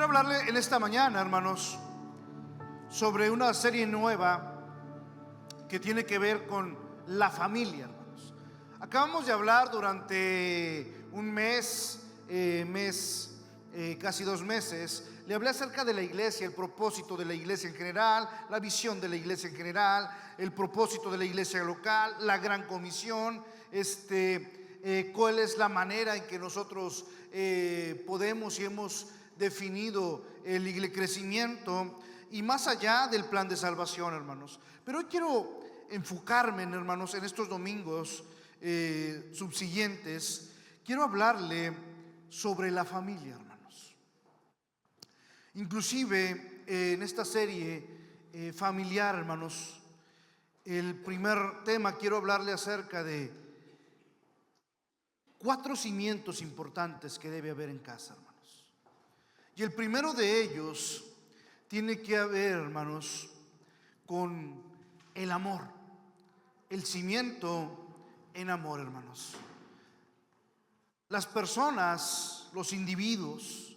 Quiero hablarle en esta mañana, hermanos, sobre una serie nueva que tiene que ver con la familia, hermanos. Acabamos de hablar durante un mes, casi 2 meses. Le hablé acerca de la iglesia, el propósito de la iglesia en general, la visión de la iglesia en general, el propósito de la iglesia local, la gran comisión, cuál es la manera en que nosotros podemos y hemos definido el crecimiento y más allá del plan de salvación, hermanos. Pero hoy quiero enfocarme, hermanos, en estos domingos subsiguientes. Quiero hablarle sobre la familia, hermanos. Inclusive en esta serie familiar, hermanos, el primer tema quiero hablarle acerca de 4 cimientos importantes que debe haber en casa, hermanos. Y el primero de ellos tiene que ver, hermanos, con el amor. El cimiento en amor, hermanos. Las personas, los individuos,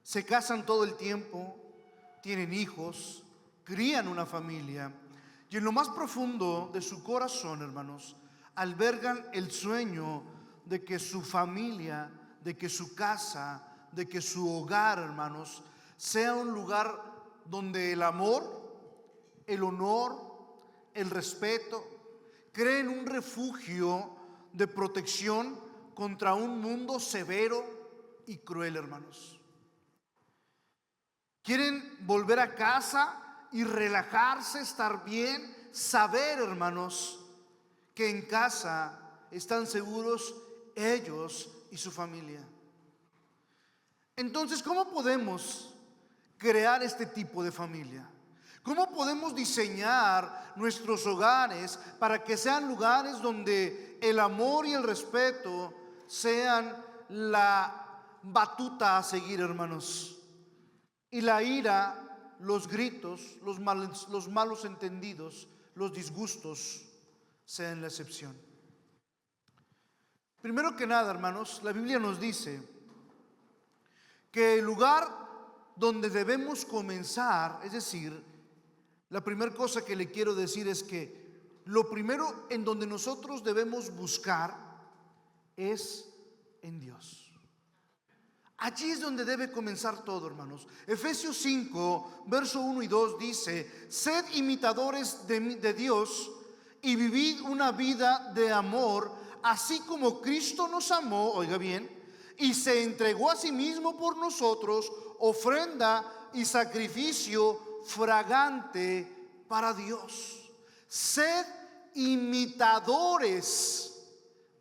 se casan todo el tiempo, tienen hijos, crían una familia, y en lo más profundo de su corazón, hermanos, albergan el sueño de que su familia, de que su casa, de que su hogar, hermanos, sea un lugar donde el amor, el honor, el respeto creen un refugio de protección contra un mundo severo y cruel, hermanos. Quieren volver a casa y relajarse, estar bien, saber, hermanos, que en casa están seguros ellos y su familia. Entonces, ¿cómo podemos crear este tipo de familia? ¿Cómo podemos diseñar nuestros hogares para que sean lugares donde el amor y el respeto sean la batuta a seguir, hermanos? Y la ira, los gritos, los malos entendidos, los disgustos sean la excepción. Primero que nada, hermanos, la Biblia nos dice que el lugar donde debemos comenzar, es decir, la primera cosa que le quiero decir es que lo primero en donde nosotros debemos buscar es en Dios. Allí es donde debe comenzar todo, hermanos. Efesios 5, verso 1 y 2 dice: sed imitadores de Dios y vivid una vida de amor, así como Cristo nos amó, oiga bien, y se entregó a sí mismo por nosotros, ofrenda y sacrificio fragante para Dios. Sed imitadores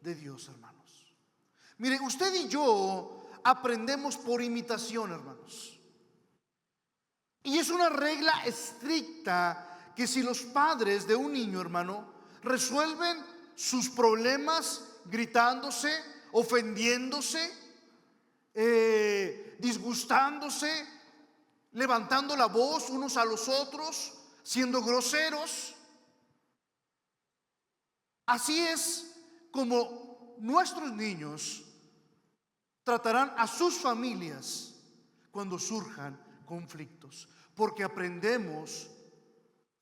de Dios, hermanos. Mire, usted y yo aprendemos por imitación, hermanos. Y es una regla estricta que si los padres de un niño, hermano, resuelven sus problemas gritándose, ofendiéndose, disgustándose, levantando la voz unos a los otros, siendo groseros, así es como nuestros niños tratarán a sus familias cuando surjan conflictos, porque aprendemos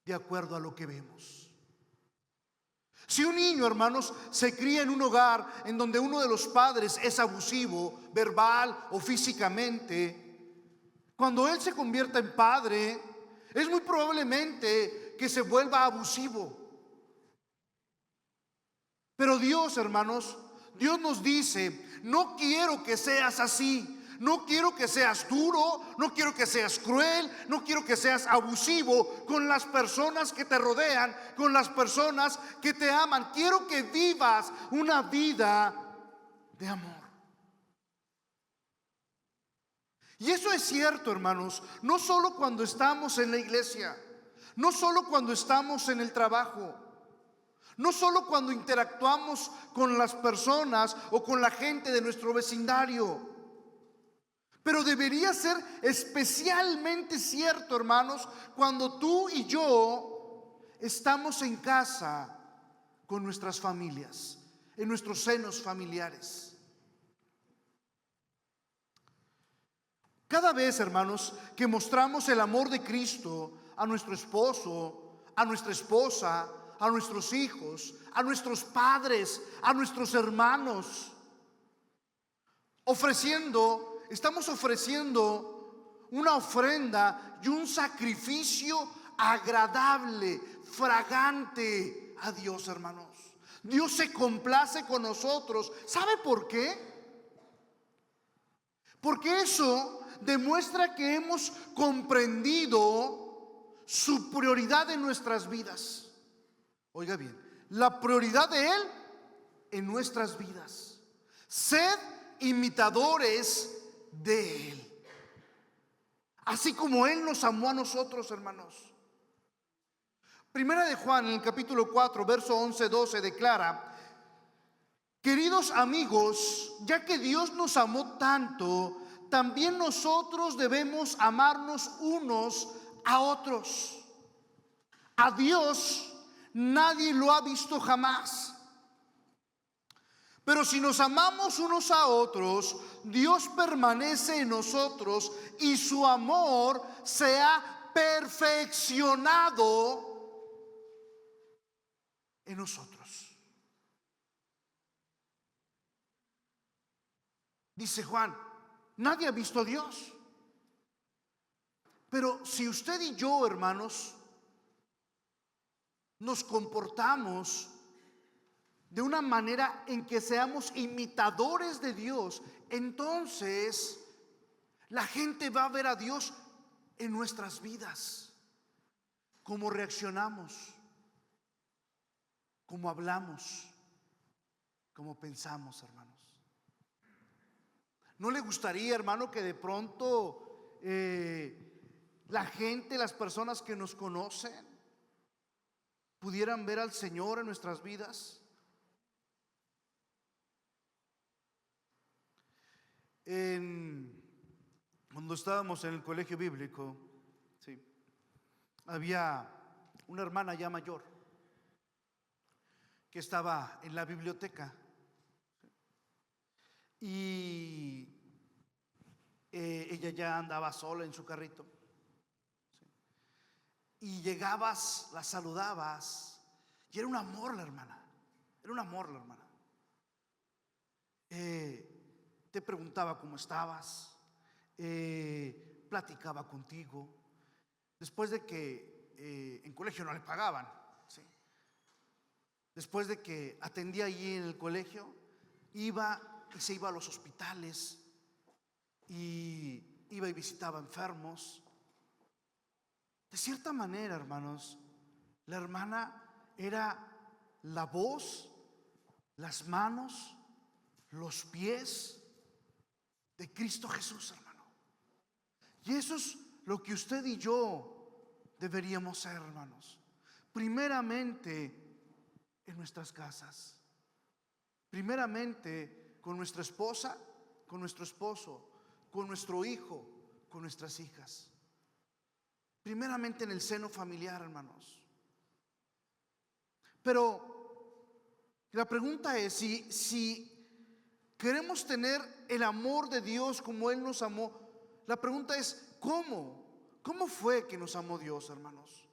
de acuerdo a lo que vemos. Si un niño, hermanos, se cría en un hogar en donde uno de los padres es abusivo, verbal o físicamente, cuando él se convierta en padre, es muy probablemente que se vuelva abusivo. Pero Dios, hermanos, Dios nos dice: no quiero que seas así. No quiero que seas duro, no quiero que seas cruel, no quiero que seas abusivo con las personas que te rodean, con las personas que te aman. Quiero que vivas una vida de amor. Y eso es cierto, hermanos, no solo cuando estamos en la iglesia, no solo cuando estamos en el trabajo, no solo cuando interactuamos con las personas o con la gente de nuestro vecindario. Pero debería ser especialmente cierto, hermanos, cuando tú y yo estamos en casa con nuestras familias, en nuestros senos familiares. Cada vez, hermanos, que mostramos el amor de Cristo a nuestro esposo, a nuestra esposa, a nuestros hijos, a nuestros padres, a nuestros hermanos, estamos ofreciendo una ofrenda y un sacrificio agradable, fragante a Dios, hermanos. Dios se complace con nosotros. ¿Sabe por qué? Porque eso demuestra que hemos comprendido su prioridad en nuestras vidas. Oiga bien, la prioridad de Él en nuestras vidas. Sed imitadores de Él, así como Él nos amó a nosotros, hermanos. Primera de Juan, en el capítulo 4, verso 11-12, declara: queridos amigos, ya que Dios nos amó tanto, también nosotros debemos amarnos unos a otros. A Dios nadie lo ha visto jamás. Pero si nos amamos unos a otros, Dios permanece en nosotros y su amor se ha perfeccionado en nosotros. Dice Juan, nadie ha visto a Dios. Pero si usted y yo, hermanos, nos comportamos de una manera en que seamos imitadores de Dios, entonces la gente va a ver a Dios en nuestras vidas. Cómo reaccionamos, cómo hablamos, cómo pensamos, hermanos. ¿No le gustaría, hermano, que de pronto la gente, las personas que nos conocen, pudieran ver al Señor en nuestras vidas? Cuando estábamos en el colegio bíblico, sí, había una hermana ya mayor que estaba en la biblioteca y ella ya andaba sola en su carrito, sí, y llegabas, la saludabas y era un amor la hermana, era un amor la hermana. Te preguntaba cómo estabas, platicaba contigo. Después de que en colegio no le pagaban, ¿sí? Después de que atendía allí en el colegio, iba y se iba a los hospitales y iba y visitaba enfermos. De cierta manera, hermanos, la hermana era la voz, las manos, los pies de Cristo Jesús, hermano. Y eso es lo que usted y yo deberíamos ser, hermanos. Primeramente en nuestras casas, primeramente con nuestra esposa, con nuestro esposo, con nuestro hijo, con nuestras hijas, primeramente en el seno familiar, hermanos. Pero la pregunta es, si queremos tener el amor de Dios como Él nos amó, la pregunta es, ¿cómo fue que nos amó Dios, hermanos?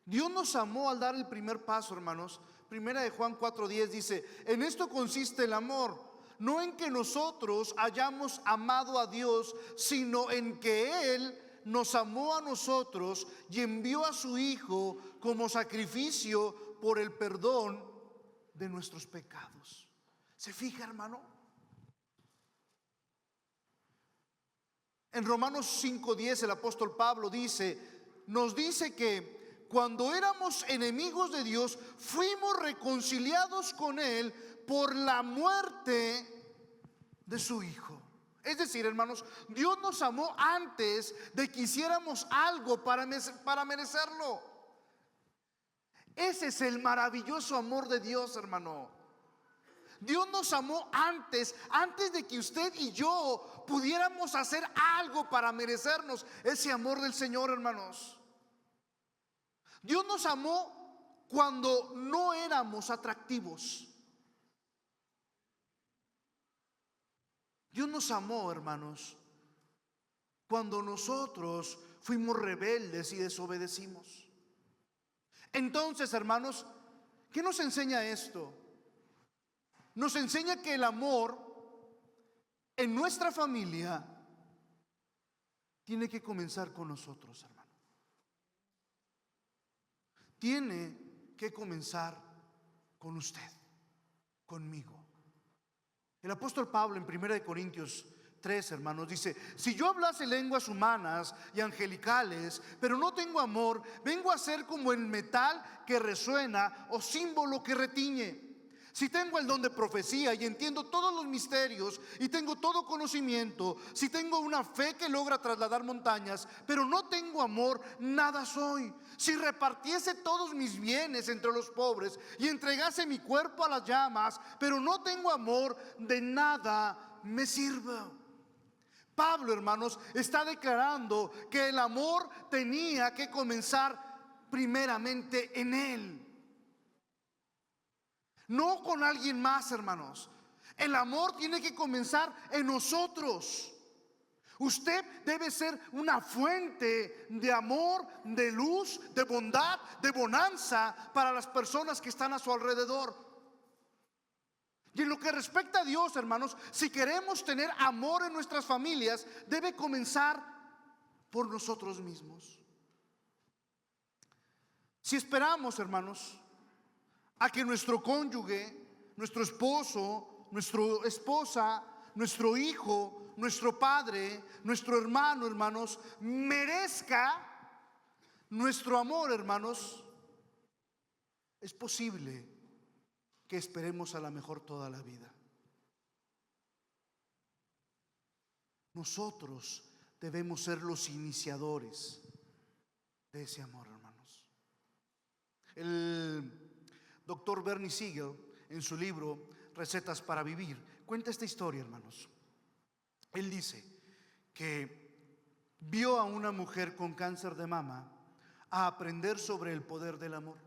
Dios nos amó al dar el primer paso, hermanos. Primera de Juan 4:10 dice: en esto consiste el amor, no en que nosotros hayamos amado a Dios, sino en que Él nos amó a nosotros y envió a su Hijo como sacrificio por el perdón de nuestros pecados. ¿Se fija, hermano? En Romanos 5:10 el apóstol Pablo nos dice que cuando éramos enemigos de Dios, fuimos reconciliados con Él por la muerte de su Hijo. Es decir, hermanos, Dios nos amó antes de que hiciéramos algo para merecerlo. Ese es el maravilloso amor de Dios, hermano. Dios nos amó antes de que usted y yo pudiéramos hacer algo para merecernos ese amor del Señor, hermanos. Dios nos amó cuando no éramos atractivos. Dios nos amó, hermanos, cuando nosotros fuimos rebeldes y desobedecimos. Entonces, hermanos, ¿qué nos enseña esto? Nos enseña que el amor en nuestra familia tiene que comenzar con nosotros, hermano. Tiene que comenzar con usted, conmigo. El apóstol Pablo en 1 Corintios 3, hermanos, dice: si yo hablase lenguas humanas y angelicales, pero no tengo amor, vengo a ser como el metal que resuena o símbolo que retiñe. Si tengo el don de profecía y entiendo todos los misterios y tengo todo conocimiento, si tengo una fe que logra trasladar montañas, pero no tengo amor, nada soy. Si repartiese todos mis bienes entre los pobres y entregase mi cuerpo a las llamas, pero no tengo amor, de nada me sirve. Pablo, hermanos, está declarando que el amor tenía que comenzar primeramente en él, no con alguien más, hermanos. El amor tiene que comenzar en nosotros. Usted debe ser una fuente de amor, de luz, de bondad, de bonanza para las personas que están a su alrededor. Y en lo que respecta a Dios, hermanos, si queremos tener amor en nuestras familias, debe comenzar por nosotros mismos. Si esperamos, hermanos, a que nuestro cónyuge, nuestro esposo, nuestra esposa, nuestro hijo, nuestro padre, nuestro hermano, hermanos, merezca nuestro amor, hermanos, es posible que esperemos a lo mejor toda la vida. Nosotros debemos ser los iniciadores de ese amor, hermanos. El doctor Bernie Siegel, en su libro Recetas para Vivir, cuenta esta historia, hermanos. Él dice que vio a una mujer con cáncer de mama a aprender sobre el poder del amor.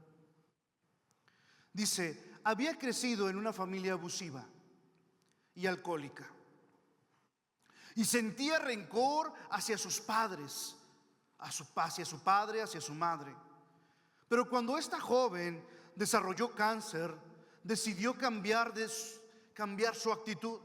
Dice: había crecido en una familia abusiva y alcohólica y sentía rencor hacia sus padres, hacia su padre, hacia su madre. Pero cuando esta joven desarrolló cáncer, decidió cambiar su actitud.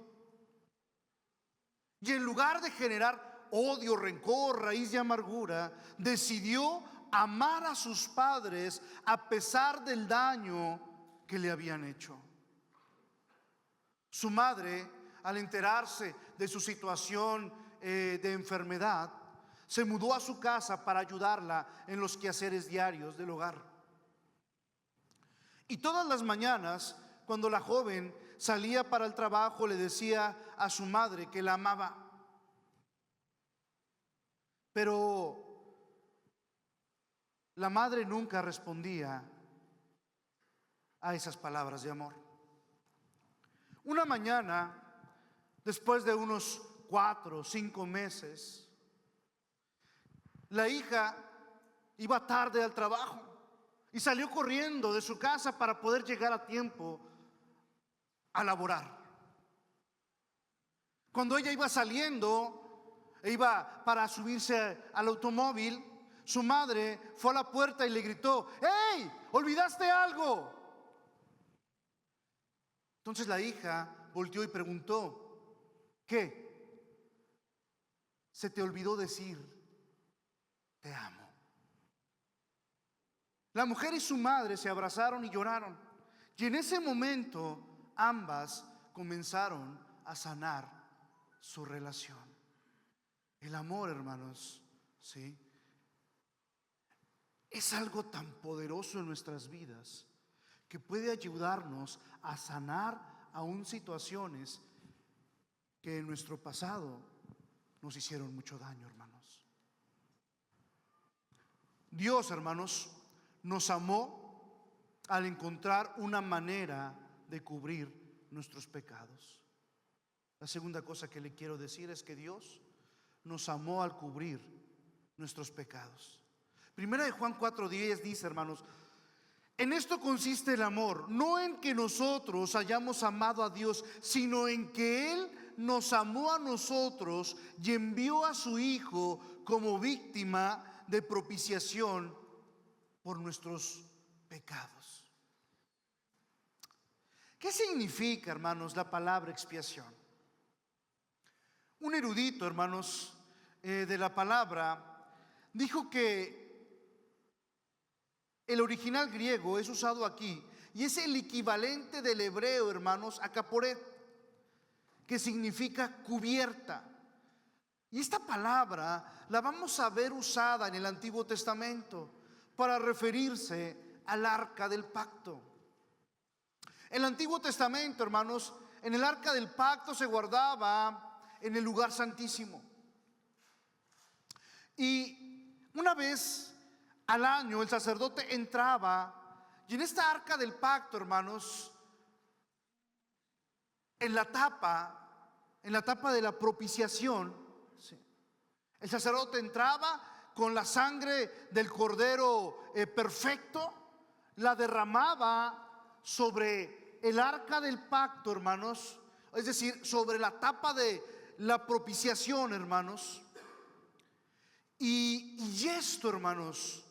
Y en lugar de generar odio, rencor, raíz de amargura, decidió amar a sus padres a pesar del daño que le habían hecho. Su madre, al enterarse de su situación de enfermedad, se mudó a su casa para ayudarla en los quehaceres diarios del hogar. Y todas las mañanas, cuando la joven salía para el trabajo, le decía a su madre que la amaba. Pero la madre nunca respondía a esas palabras de amor. Una mañana, después de unos 4 o 5 meses, la hija iba tarde al trabajo y salió corriendo de su casa para poder llegar a tiempo a laborar. Cuando ella iba saliendo, iba para subirse al automóvil, su madre fue a la puerta y le gritó: ¡Hey! ¿Olvidaste algo? Entonces la hija volteó y preguntó: ¿qué? Se te olvidó decir te amo. La mujer y su madre se abrazaron y lloraron. Y en ese momento ambas comenzaron a sanar su relación. El amor, hermanos, ¿sí?, es algo tan poderoso en nuestras vidas que puede ayudarnos a sanar aún situaciones que en nuestro pasado nos hicieron mucho daño, hermanos. Dios, hermanos, nos amó al encontrar una manera de cubrir nuestros pecados. La segunda cosa que le quiero decir es que Dios nos amó al cubrir nuestros pecados. Primera de Juan 4:10 dice, hermanos: en esto consiste el amor, no en que nosotros hayamos amado a Dios, sino en que Él nos amó a nosotros y envió a su Hijo como víctima de propiciación por nuestros pecados. ¿Qué significa, hermanos, la palabra expiación? Un erudito, hermanos, de la palabra, dijo que el original griego es usado aquí y es el equivalente del hebreo, hermanos, a caporet, que significa cubierta. Y esta palabra la vamos a ver usada en el Antiguo Testamento para referirse al arca del pacto. En el Antiguo Testamento, hermanos, en el arca del pacto se guardaba en el lugar santísimo. Y una vez al año el sacerdote entraba y en esta arca del pacto, hermanos, en la tapa de la propiciación, sí, el sacerdote entraba con la sangre del cordero perfecto, la derramaba sobre el arca del pacto, hermanos, es decir, sobre la tapa de la propiciación, hermanos. Y esto, hermanos,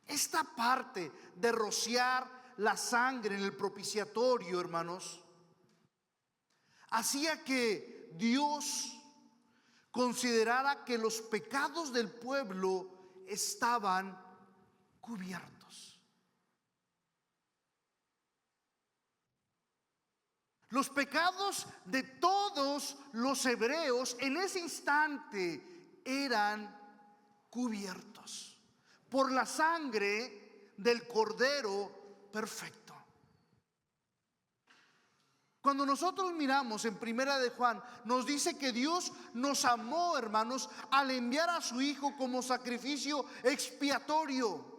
esta parte de rociar la sangre en el propiciatorio, hermanos, hacía que Dios considerara que los pecados del pueblo estaban cubiertos. Los pecados de todos los hebreos en ese instante eran cubiertos por la sangre del cordero perfecto. Cuando nosotros miramos en Primera de Juan, nos dice que Dios nos amó, hermanos, al enviar a su Hijo como sacrificio expiatorio.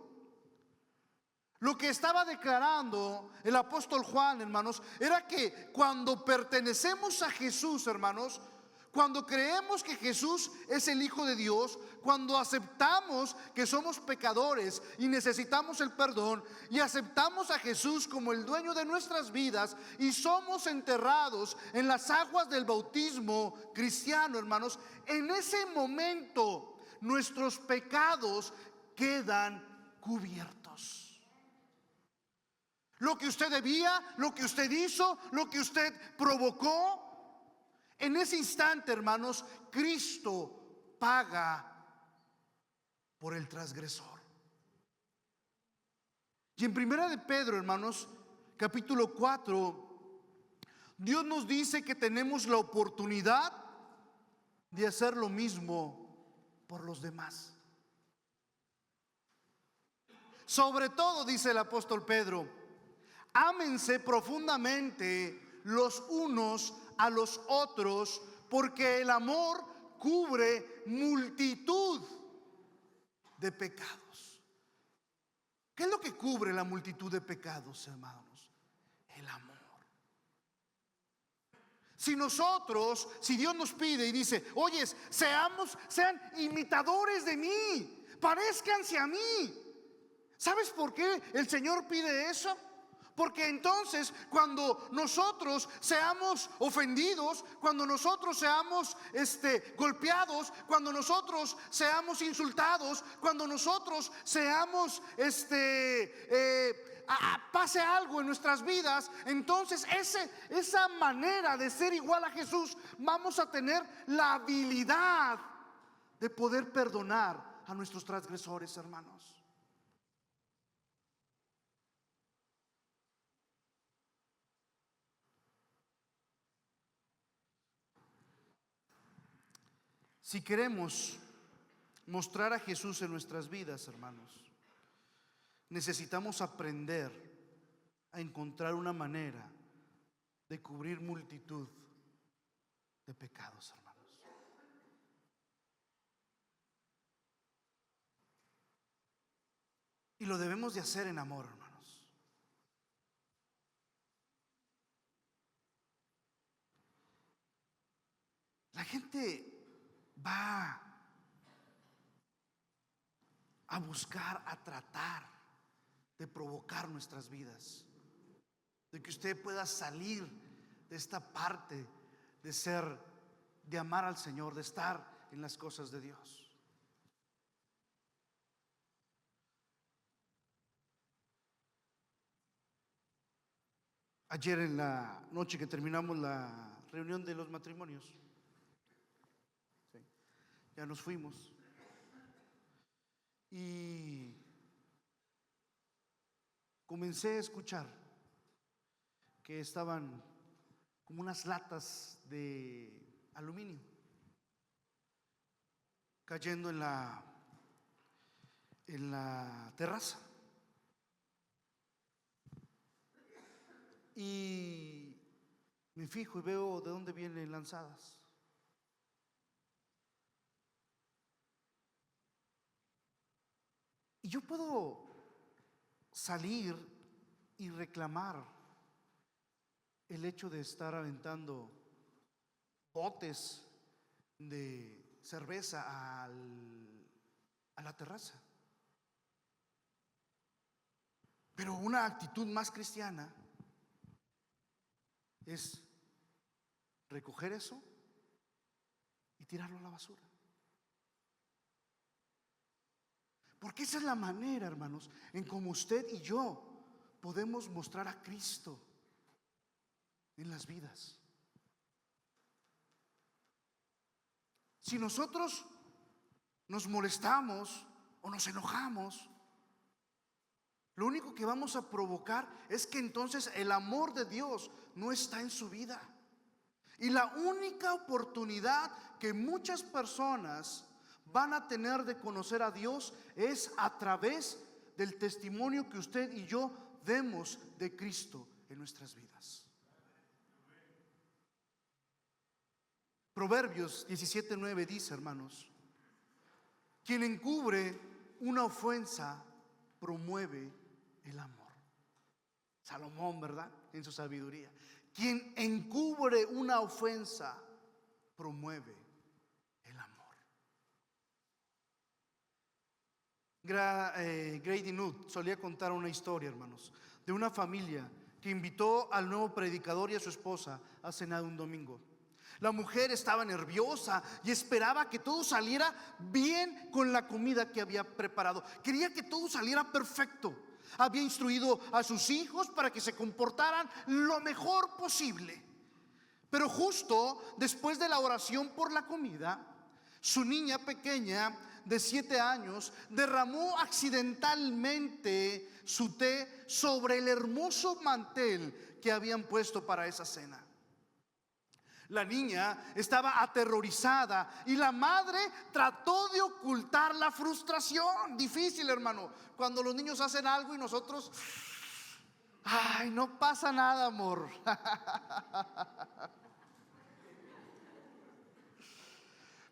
Lo que estaba declarando el apóstol Juan, hermanos, era que cuando pertenecemos a Jesús, hermanos, cuando creemos que Jesús es el Hijo de Dios, cuando aceptamos que somos pecadores y necesitamos el perdón, y aceptamos a Jesús como el dueño de nuestras vidas, y somos enterrados en las aguas del bautismo cristiano, hermanos, en ese momento nuestros pecados quedan cubiertos. Lo que usted debía, lo que usted hizo, lo que usted provocó, en ese instante, hermanos, Cristo paga por el transgresor. Y en Primera de Pedro, hermanos, capítulo 4, Dios nos dice que tenemos la oportunidad de hacer lo mismo por los demás. Sobre todo, dice el apóstol Pedro, ámense profundamente los unos a los otros, porque el amor cubre multitud de pecados. ¿Qué es lo que cubre la multitud de pecados, hermanos? El amor. Si Dios nos pide y dice, oye, sean imitadores de mí, parezcanse a mí. ¿Sabes por qué el Señor pide eso? Porque entonces cuando nosotros seamos ofendidos, cuando nosotros seamos golpeados, cuando nosotros seamos insultados, cuando nosotros seamos pase algo en nuestras vidas, entonces esa manera de ser igual a Jesús, vamos a tener la habilidad de poder perdonar a nuestros transgresores, hermanos. Si queremos mostrar a Jesús en nuestras vidas, hermanos, necesitamos aprender a encontrar una manera de cubrir multitud de pecados, hermanos. Y lo debemos de hacer en amor, hermanos. La gente va a buscar, a tratar de provocar nuestras vidas, de que usted pueda salir de esta parte de ser, de amar al Señor, de estar en las cosas de Dios. Ayer en la noche que terminamos la reunión de los matrimonios, sí, ya nos fuimos y comencé a escuchar que estaban como unas latas de aluminio cayendo en la terraza. Y me fijo y veo de dónde vienen lanzadas. Y yo puedo salir y reclamar el hecho de estar aventando botes de cerveza a la terraza. Pero una actitud más cristiana es recoger eso y tirarlo a la basura. Porque esa es la manera, hermanos, en como usted y yo podemos mostrar a Cristo en las vidas. Si nosotros nos molestamos o nos enojamos, lo único que vamos a provocar es que entonces el amor de Dios no está en su vida. Y la única oportunidad que muchas personas van a tener de conocer a Dios es a través del testimonio que usted y yo demos de Cristo en nuestras vidas. Proverbios 17:9 dice, hermanos: quien encubre una ofensa promueve el amor. Salomón, ¿verdad? En su sabiduría. Quien encubre una ofensa promueve el amor. Grady Nutt solía contar una historia, hermanos, de una familia que invitó al nuevo predicador y a su esposa a cenar un domingo. La mujer estaba nerviosa y esperaba que todo saliera bien con la comida que había preparado. Quería que todo saliera perfecto. Había instruido a sus hijos para que se comportaran lo mejor posible. Pero justo después de la oración por la comida, su niña pequeña de 7 años derramó accidentalmente su té sobre el hermoso mantel que habían puesto para esa cena. La niña estaba aterrorizada y la madre trató de ocultar la frustración. Difícil, hermano, cuando los niños hacen algo y nosotros, ay, no pasa nada, amor.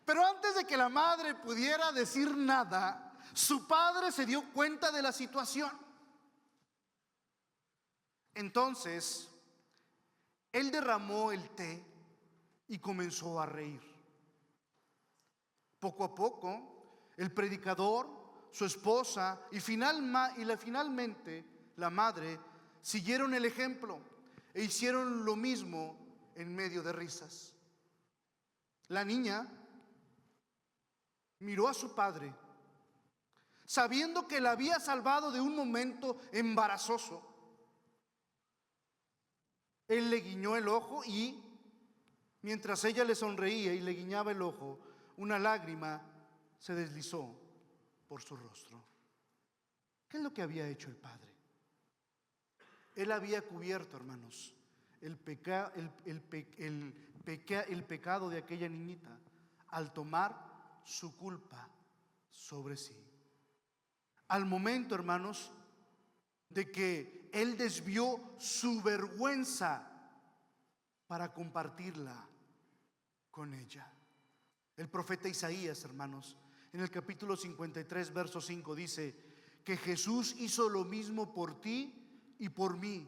Pero antes de que la madre pudiera decir nada, su padre se dio cuenta de la situación. Entonces, él derramó el té y comenzó a reír. Poco a poco, el predicador, su esposa y finalmente la madre siguieron el ejemplo e hicieron lo mismo en medio de risas. La niña miró a su padre, sabiendo que la había salvado de un momento embarazoso. Él le guiñó el ojo y, mientras ella le sonreía y le guiñaba el ojo, una lágrima se deslizó por su rostro. ¿Qué es lo que había hecho el padre? Él había cubierto, hermanos, el pecado de aquella niñita al tomar su culpa sobre sí. Al momento, hermanos, de que él desvió su vergüenza para compartirla con ella. El profeta Isaías, hermanos, en el capítulo 53, verso 5 dice que Jesús hizo lo mismo por ti y por mí.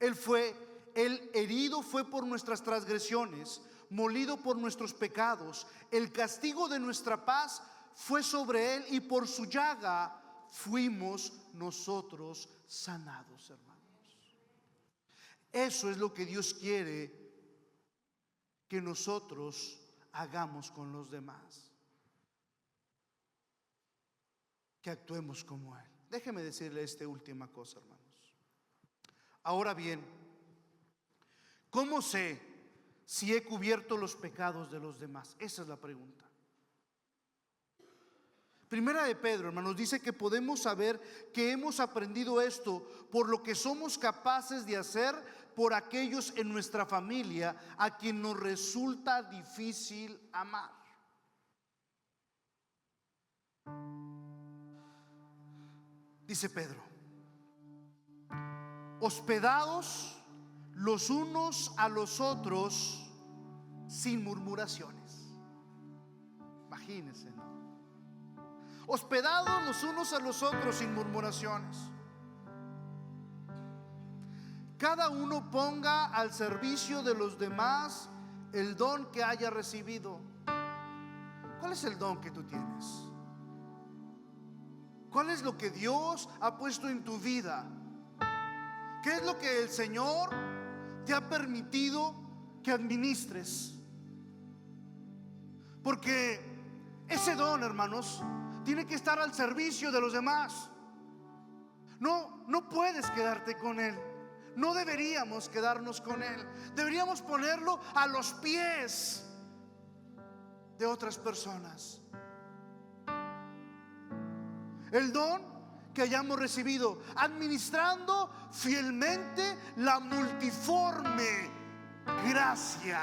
Él herido fue por nuestras transgresiones, molido por nuestros pecados. El castigo de nuestra paz fue sobre él y por su llaga fuimos nosotros sanados, hermanos. Eso es lo que Dios quiere que nosotros hagamos con los demás, que actuemos como Él. Déjeme decirle esta última cosa, hermanos. Ahora bien, ¿cómo sé si he cubierto los pecados de los demás? Esa es la pregunta. Primera de Pedro, hermanos, dice que podemos saber que hemos aprendido esto por lo que somos capaces de hacer por aquellos en nuestra familia a quien nos resulta difícil amar. Dice Pedro: hospedados los unos a los otros sin murmuraciones. Imagínense, ¿no? Hospedados los unos a los otros sin murmuraciones. Cada uno ponga al servicio de los demás el don que haya recibido. ¿Cuál es el don que tú tienes? ¿Cuál es lo que Dios ha puesto en tu vida? ¿Qué es lo que el Señor te ha permitido que administres? Porque ese don, hermanos, tiene que estar al servicio de los demás. No puedes quedarte con él. No deberíamos quedarnos con él. Deberíamos ponerlo a los pies de otras personas. El don que hayamos recibido, administrando fielmente la multiforme gracia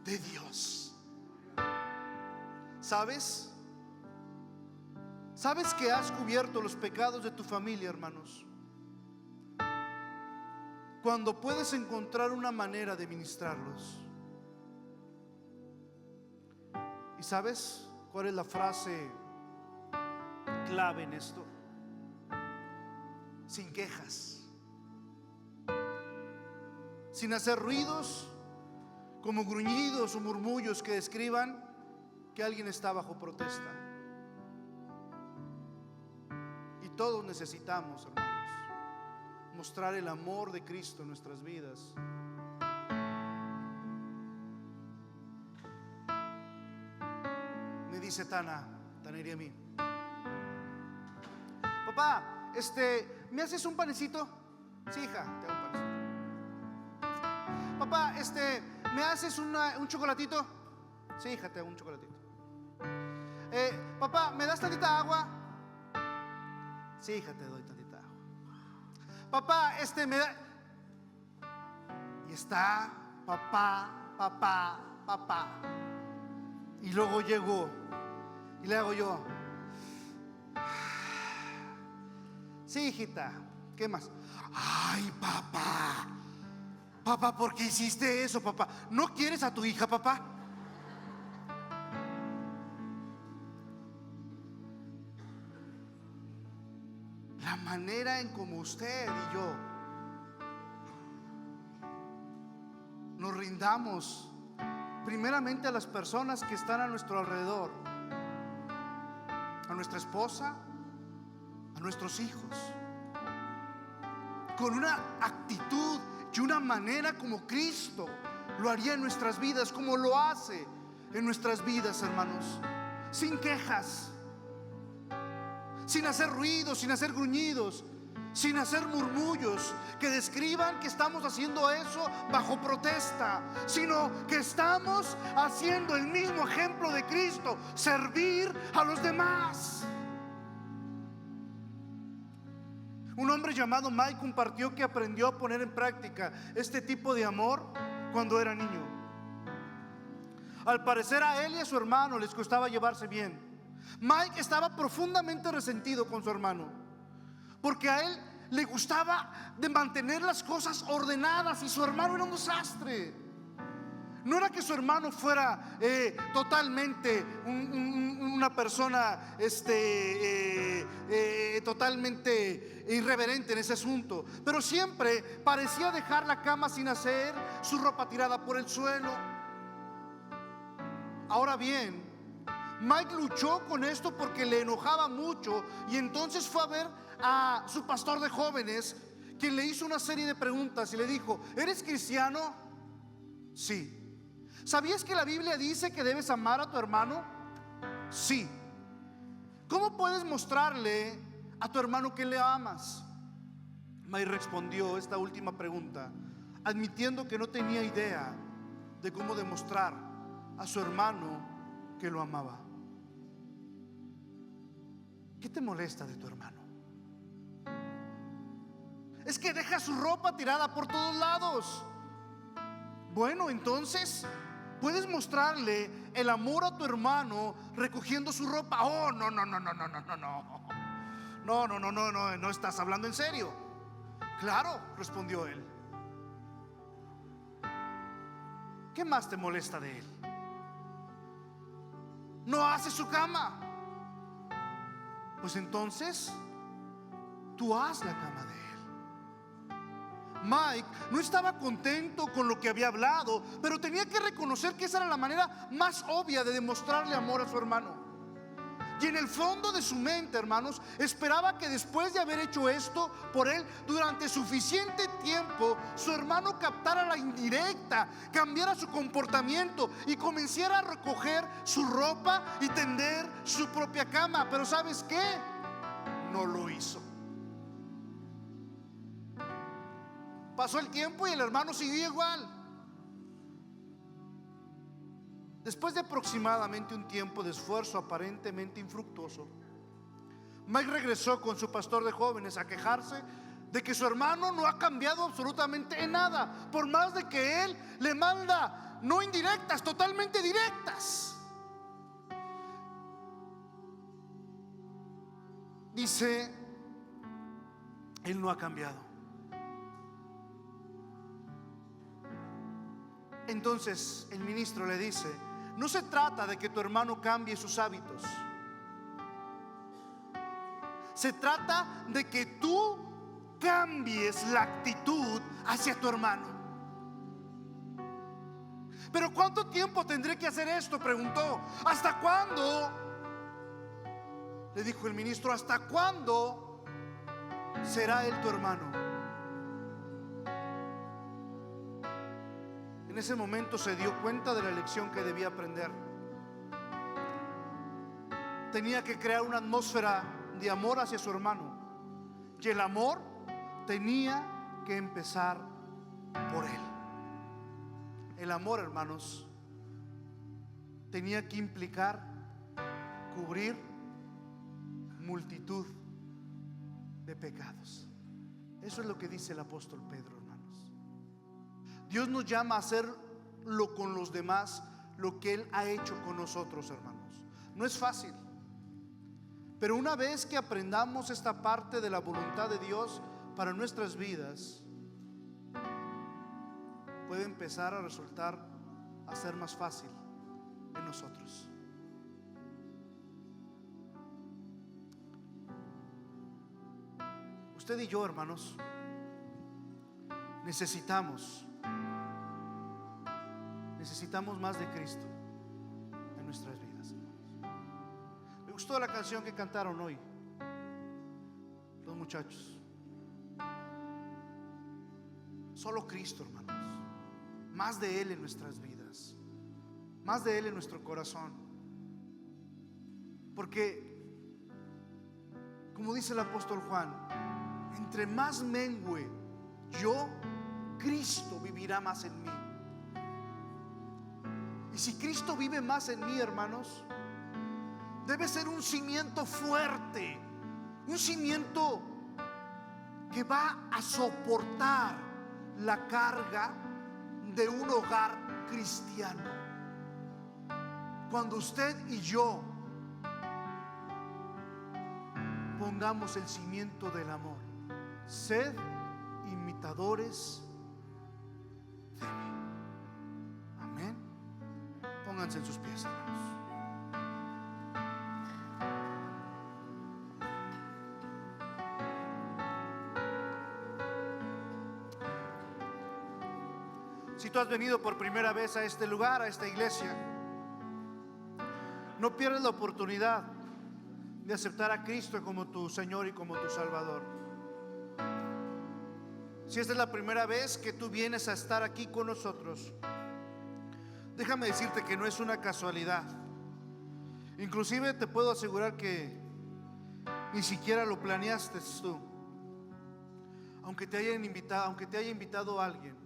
de Dios. ¿Sabes? ¿Sabes que has cubierto los pecados de tu familia, hermanos? Cuando puedes encontrar una manera de ministrarlos. ¿Y sabes cuál es la frase clave en esto? Sin quejas, sin hacer ruidos como gruñidos o murmullos que describan que alguien está bajo protesta. Y todos necesitamos, hermanos, mostrar el amor de Cristo en nuestras vidas. Me dice Tanería a mí: papá, ¿me haces un panecito? Sí, hija, te hago un panecito. Papá, ¿me haces un chocolatito? Sí, hija, te hago un chocolatito. Papá, ¿me das tantita agua? Sí, hija, te doy tantita agua. Papá, me da. Y está papá. Y luego llego y le hago yo: sí, hijita, ¿qué más? Ay, papá, ¿por qué hiciste eso, papá? ¿No quieres a tu hija, papá? La manera en como usted y yo nos rindamos primeramente a las personas que están a nuestro alrededor, a nuestra esposa, a nuestros hijos, con una actitud y una manera como Cristo lo haría en nuestras vidas, como lo hace en nuestras vidas, hermanos, sin quejas, sin hacer ruidos, sin hacer gruñidos, sin hacer murmullos que describan que estamos haciendo eso bajo protesta, sino que estamos haciendo el mismo ejemplo de Cristo: servir a los demás. Un hombre llamado Mike compartió que aprendió a poner en práctica este tipo de amor cuando era niño. Al parecer a él y a su hermano les costaba llevarse bien. Mike estaba profundamente resentido con su hermano, porque a él le gustaba de mantener las cosas ordenadas y su hermano era un desastre. No era que su hermano fuera totalmente una persona totalmente irreverente en ese asunto, pero siempre parecía dejar la cama sin hacer, su ropa tirada por el suelo. Ahora bien, Mike luchó con esto porque le enojaba mucho, y entonces fue a ver a su pastor de jóvenes, quien le hizo una serie de preguntas y le dijo: ¿eres cristiano? Sí. ¿Sabías que la Biblia dice que debes amar a tu hermano? Sí. ¿Cómo puedes mostrarle a tu hermano que le amas? May respondió esta última pregunta admitiendo que no tenía idea de cómo demostrar a su hermano que lo amaba. ¿Qué te molesta de tu hermano? Es que deja su ropa tirada por todos lados. Bueno, entonces puedes mostrarle el amor a tu hermano recogiendo su ropa. Oh, no, no, no, no, no, no, no, no. No, no, no, no, no, no estás hablando en serio. Claro, respondió él. ¿Qué más te molesta de él? No hace su cama. Pues entonces tú haz la cama de él. Mike no estaba contento con lo que había hablado, pero tenía que reconocer que esa era la manera más obvia de demostrarle amor a su hermano. Y en el fondo de su mente, hermanos, esperaba que después de haber hecho esto por él durante suficiente tiempo, su hermano captara la indirecta, cambiara su comportamiento y comenzara a recoger su ropa y tender su propia cama. Pero ¿sabes qué? No lo hizo. Pasó el tiempo y el hermano siguió igual. Después de aproximadamente un tiempo de esfuerzo aparentemente infructuoso, Mike regresó con su pastor de jóvenes a quejarse de que su hermano no ha cambiado absolutamente en nada, por más de que él le manda no indirectas, totalmente directas. Dice, él no ha cambiado. Entonces el ministro le dice: no se trata de que tu hermano cambie sus hábitos. Se trata de que tú cambies la actitud hacia tu hermano. ¿Pero cuánto tiempo tendré que hacer esto?, preguntó. ¿Hasta cuándo? Le dijo el ministro: ¿hasta cuándo será él tu hermano? En ese momento se dio cuenta de la lección que debía aprender. Tenía que crear una atmósfera de amor hacia su hermano, y el amor tenía que empezar por él. El amor, hermanos, tenía que implicar cubrir multitud de pecados. Eso es lo que dice el apóstol Pedro, hermanos. Dios nos llama a hacerlo con los demás lo que Él ha hecho con nosotros, hermanos. No es fácil, pero una vez que aprendamos esta parte de la voluntad de Dios para nuestras vidas, puede empezar a resultar a ser más fácil en nosotros. Usted y yo, hermanos, necesitamos más de Cristo en nuestras vidas, hermanos. Me gustó la canción que cantaron hoy los muchachos. Solo Cristo, hermanos. Más de Él en nuestras vidas, más de Él en nuestro corazón. Porque, como dice el apóstol Juan, entre más mengüe yo, Cristo vivirá más en mí. Y si Cristo vive más en mí, hermanos, debe ser un cimiento fuerte, un cimiento que va a soportar la carga de un hogar cristiano. Cuando usted y yo pongamos el cimiento del amor, sed imitadores de mí. Amén. Pónganse en sus pies, hermanos. Si tú has venido por primera vez a este lugar, a esta iglesia, no pierdas la oportunidad de aceptar a Cristo como tu Señor y como tu Salvador. Si esta es la primera vez que tú vienes a estar aquí con nosotros, déjame decirte que no es una casualidad. Inclusive te puedo asegurar que ni siquiera lo planeaste tú. Aunque te haya invitado alguien,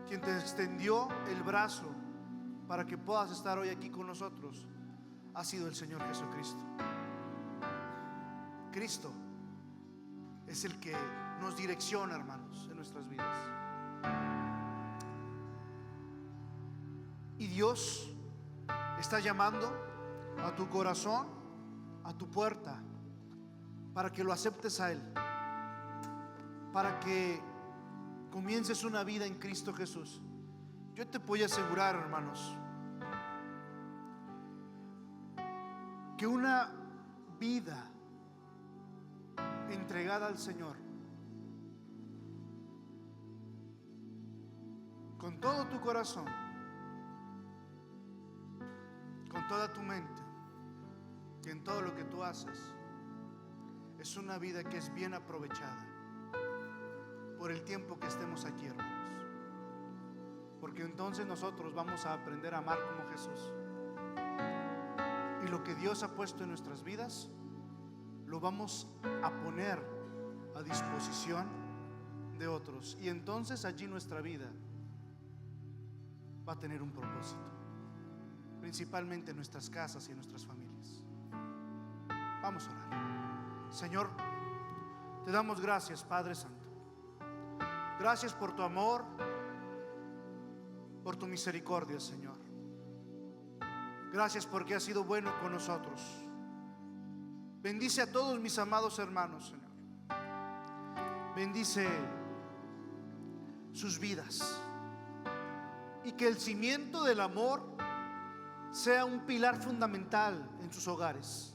quien te extendió el brazo para que puedas estar hoy aquí con nosotros, ha sido el Señor Jesucristo. Cristo es el que nos direcciona, hermanos, en nuestras vidas. Y Dios está llamando a tu corazón, a tu puerta, para que lo aceptes a Él, para que comiences una vida en Cristo Jesús. Yo te voy a asegurar, hermanos, que una vida entregada al Señor, con todo tu corazón, con toda tu mente y en todo lo que tú haces, es una vida que es bien aprovechada por el tiempo que estemos aquí, hermanos. Porque entonces nosotros vamos a aprender a amar como Jesús. Y lo que Dios ha puesto en nuestras vidas, lo vamos a poner a disposición de otros. Y entonces allí nuestra vida va a tener un propósito, principalmente en nuestras casas y en nuestras familias. Vamos a orar. Señor, te damos gracias, Padre Santo. Gracias por tu amor, por tu misericordia, Señor. Gracias porque has sido bueno con nosotros. Bendice a todos mis amados hermanos, Señor. Bendice sus vidas. Y que el cimiento del amor sea un pilar fundamental en sus hogares.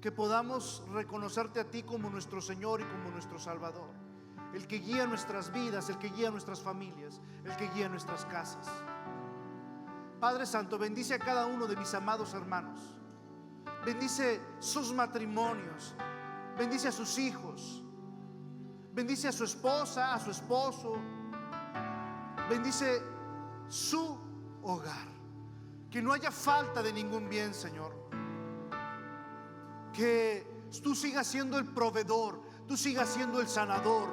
Que podamos reconocerte a ti como nuestro Señor y como nuestro Salvador, el que guía nuestras vidas, el que guía nuestras familias, el que guía nuestras casas. Padre Santo, bendice a cada uno de mis amados hermanos. Bendice sus matrimonios, bendice a sus hijos, bendice a su esposa, a su esposo, bendice su hogar. Que no haya falta de ningún bien, Señor. Que tú sigas siendo el proveedor, tú sigas siendo el sanador,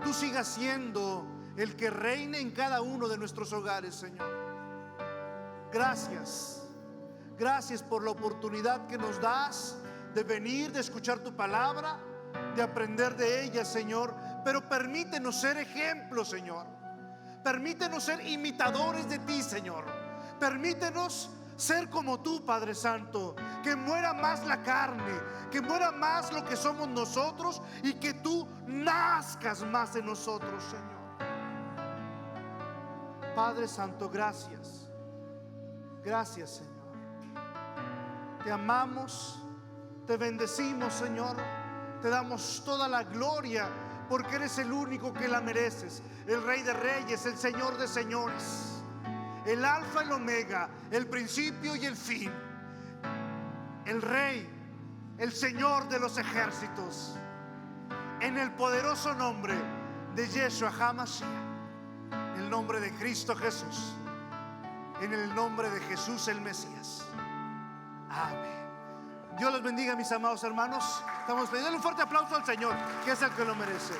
tú sigas siendo el que reine en cada uno de nuestros hogares, Señor. Gracias. Gracias por la oportunidad que nos das de venir, de escuchar tu palabra, de aprender de ella, Señor. Pero permítenos ser ejemplos, Señor. Permítenos ser imitadores de ti, Señor. Permítenos ser como tú, Padre Santo. Que muera más la carne, que muera más lo que somos nosotros, y que tú nazcas más en nosotros, Señor. Padre Santo, gracias. Gracias, Señor. Te amamos, te bendecimos, Señor. Te damos toda la gloria, porque eres el único que la mereces. El Rey de Reyes, el Señor de Señores, el Alfa y el Omega, el principio y el fin, el Rey, el Señor de los ejércitos. En el poderoso nombre de Yeshua HaMashiach, el nombre de Cristo Jesús, en el nombre de Jesús el Mesías. Amén. Dios los bendiga, mis amados hermanos. Estamos pidiendo un fuerte aplauso al Señor, que es el que lo merece.